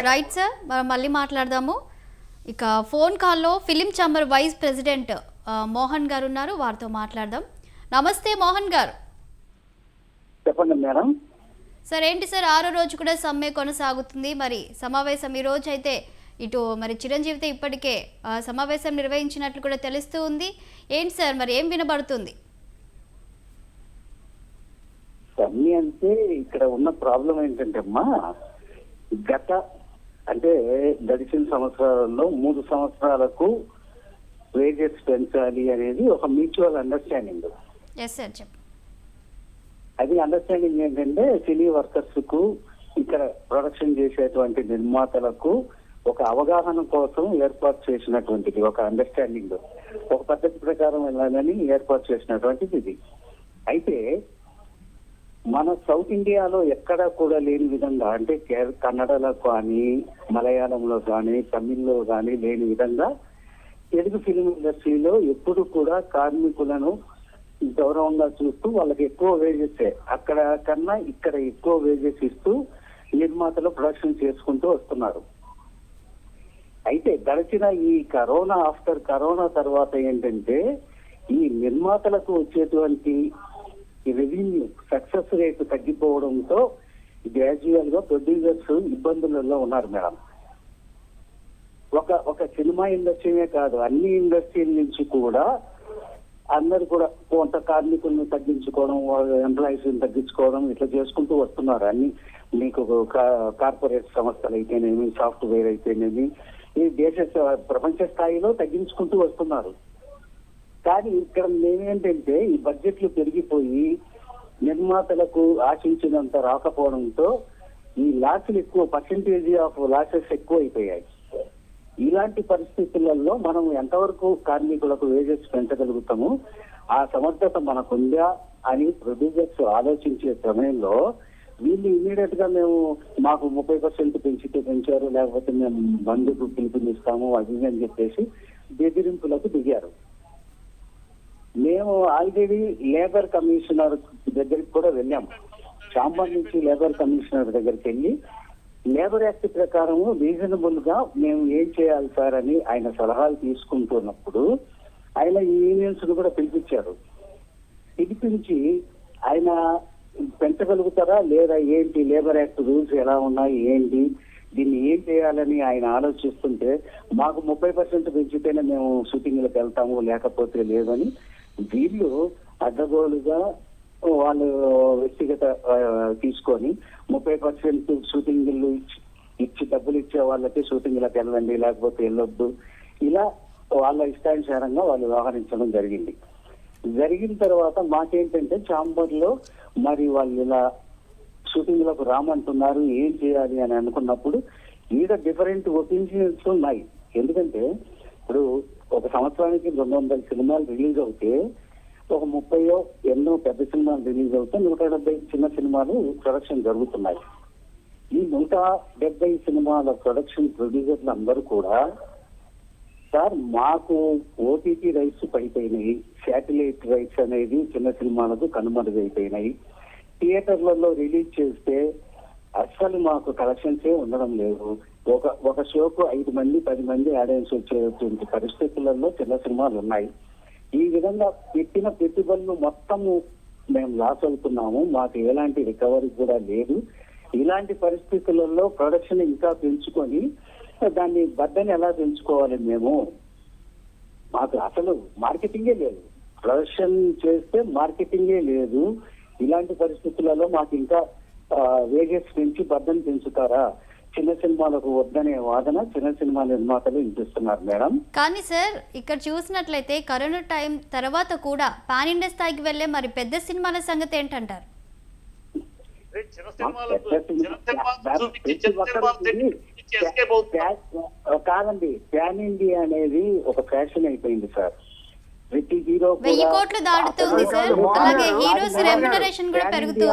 Right sir, మనం మళ్ళీ మాట్లాడదాము. ఇక ఫోన్ కాల్లో film chamber vice president Mohan గారు ఉన్నారు, వారితో మాట్లాడదాం. నమస్తే మోహన్ గారు. చెప్పండి మేడం. సార్, ఏంటి సార్, 6వ రోజు కూడా సమ్మె కొనసాగుతుంది. మరి సమావేశం ఈ రోజు అయితే ఇటు మరి చిరంజీవితో ఇప్పటికే సమావేశం నిర్వహించినట్లు కూడా తెలుస్తూ ఉంది. ఏంటి సార్, మరి ఏం వినబడుతుంది? సమ్మె అంటే ఇక్కడ ఉన్న ప్రాబ్లం ఏంటంటే అమ్మా, గడిచిన సంవత్సరాలలో 3 సంవత్సరాలకు వేజెస్ పెంచాలి అనేది ఒక మ్యూచువల్ అండర్స్టాండింగ్. ఎస్ సార్, చెప్పండి. అది అండర్స్టాండింగ్ ఏంటంటే సినీ వర్కర్స్ కు, ఇక్కడ ప్రొడక్షన్ చేసేటువంటి నిర్మాతలకు ఒక అవగాహన కోసం ఏర్పాటు చేసినటువంటిది, ఒక అండర్స్టాండింగ్, ఒక పద్ధతి ప్రకారం వెళ్ళాలని ఏర్పాటు చేసినటువంటిది ఇది. అయితే మన సౌత్ ఇండియాలో ఎక్కడా కూడా లేని విధంగా, అంటే కన్నడలో కానీ, మలయాళంలో కానీ, తమిళ్లో కానీ లేని విధంగా తెలుగు ఫిలిం ఇండస్ట్రీలో ఎప్పుడు కూడా కార్మికులను గౌరవంగా చూస్తూ వాళ్ళకి ఎక్కువ వేజెస్, అక్కడ కన్నా ఇక్కడ ఎక్కువ వేజెస్ ఇస్తూ నిర్మాతలు ప్రొడక్షన్ చేసుకుంటూ వస్తున్నారు. అయితే గడిచిన ఈ ఆఫ్టర్ కరోనా తర్వాత ఏంటంటే, ఈ నిర్మాతలకు వచ్చేటువంటి రెవెన్యూ సక్సెస్ రేట్ తగ్గిపోవడంతో గ్రాడ్యువల్ గా ప్రొడ్యూసర్స్ ఇబ్బందులలో ఉన్నారు మేడం. ఒక సినిమా ఇండస్ట్రీనే కాదు, అన్ని ఇండస్ట్రీల నుంచి కూడా అందరు కూడా కొంత కార్మికులను తగ్గించుకోవడం, ఎంప్లాయీస్ తగ్గించుకోవడం, ఇట్లా చేసుకుంటూ వస్తున్నారు. అన్ని మీకు కార్పొరేట్ సంస్థలు అయితేనేమి, సాఫ్ట్వేర్ అయితేనేమి, ఈ ప్రపంచ స్థాయిలో తగ్గించుకుంటూ వస్తున్నారు. కానీ ఇక్కడ మేమేంటంటే, ఈ బడ్జెట్లు పెరిగిపోయి నిర్మాతలకు ఆశించినంత రాకపోవడంతో ఈ లాసులు ఎక్కువ, పర్సెంటేజ్ ఆఫ్ లాసెస్ ఎక్కువ అయిపోయాయి. ఇలాంటి పరిస్థితులలో మనం ఎంతవరకు కార్మికులకు వేజెస్ పెంచగలుగుతాము, ఆ సమర్థత మనకుందా అని ప్రొడ్యూసర్స్ ఆలోచించే సమయంలో వీళ్ళు ఇమీడియట్ గా మాకు 30% పెంచితే పెంచారు, లేకపోతే మేము బంధుకు పిలుపునిస్తాము అది అని చెప్పేసి బెదిరింపులకు దిగారు. మేము ఆల్రెడీ లేబర్ కమిషనర్ దగ్గరికి కూడా వెళ్ళాము. ఛాంబర్ నుంచి లేబర్ కమిషనర్ దగ్గరికి వెళ్ళి లేబర్ యాక్ట్ ప్రకారం రీజనబుల్ గా మేము ఏం చేయాలి సార్ అని ఆయన సలహాలు తీసుకుంటున్నప్పుడు ఆయన ఈ యూనియన్స్ కూడా పిలిపించారు. పిలిపించి ఆయన పెంచగలుగుతారా లేదా ఏంటి, లేబర్ యాక్ట్ రూల్స్ ఎలా ఉన్నాయి ఏంటి, దీన్ని ఏం చేయాలని ఆయన ఆలోచిస్తుంటే, మాకు 30% పెంచితేనే మేము షూటింగ్లకు వెళ్తాము, లేకపోతే లేదని వీళ్ళు అడ్డగోలుగా వాళ్ళు వ్యక్తిగత తీసుకొని 30% షూటింగ్లు ఇచ్చి డబ్బులు ఇచ్చే వాళ్ళకి షూటింగ్లకు వెళ్ళండి, లేకపోతే వెళ్ళొద్దు, ఇలా వాళ్ళ ఇష్టానుసారంగా వాళ్ళు వ్యవహరించడం జరిగింది. జరిగిన తర్వాత మాకేంటంటే ఛాంబర్ లో మరి వాళ్ళు ఇలా షూటింగ్లకు రామంటున్నారు, ఏం చేయాలి అని అనుకున్నప్పుడు ఈడ డిఫరెంట్ ఒపీనియన్స్ ఉన్నాయి. ఎందుకంటే ఇప్పుడు ఒక సంవత్సరానికి 200 సినిమాలు రిలీజ్ అవుతే, ఒక 30 ఎన్నో పెద్ద సినిమాలు రిలీజ్ అవుతే 170 చిన్న సినిమాలు ప్రొడక్షన్ జరుగుతున్నాయి. ఈ 170 సినిమాల ప్రొడక్షన్ ప్రొడ్యూసర్లు అందరూ కూడా, సార్ మాకు ఓటీటీ రైట్స్ పడిపోయినాయి, శాటిలైట్ రైట్స్ అనేది చిన్న సినిమాలకు కనుమరుగైపోయినాయి, థియేటర్లలో రిలీజ్ చేస్తే అస్సలు మాకు కలెక్షన్సే ఉండడం లేదు, ఒక షోకు 5 మంది 10 మంది ఆడియన్స్ వచ్చేటువంటి పరిస్థితులలో చిన్న సినిమాలు ఉన్నాయి. ఈ విధంగా పెట్టిన పెట్టుబడులు మొత్తము మేము లాస్ అవుతున్నాము, మాకు ఎలాంటి రికవరీ కూడా లేదు. ఇలాంటి పరిస్థితులలో ప్రొడక్షన్ ఇంకా పెంచుకొని దాన్ని బడ్డని ఎలా పెంచుకోవాలి, మేము మాకు అసలు మార్కెటింగే లేదు, ప్రొడక్షన్ చేస్తే మార్కెటింగే లేదు. ఇలాంటి పరిస్థితులలో మాకు ఇంకా వేజెస్ పెంచి బడ్డని పెంచుతారా, చిన్న సినిమాలకు వద్దనే వాదన చిన్న సినిమా నిర్మాతలు వినిపిస్తున్నారు మేడం. కానీ సార్, ఇక్కడ చూసినట్లయితే కరోనా టైం తర్వాత కూడా పాన్ ఇండియా స్థాయికి వెళ్లే మరి పెద్ద సినిమాల సంగతి ఏంటంటారు? కాదండి, ప్యాన్ ఇండియా అనేది ఒక ఫ్యాషన్ అయిపోయింది సార్. ప్రతి హీరో 1000 కోట్లు దాటుతుంది సార్. అలాగే హీరోస్ రెమ్యునరేషన్ కూడా పెరుగుతుంది.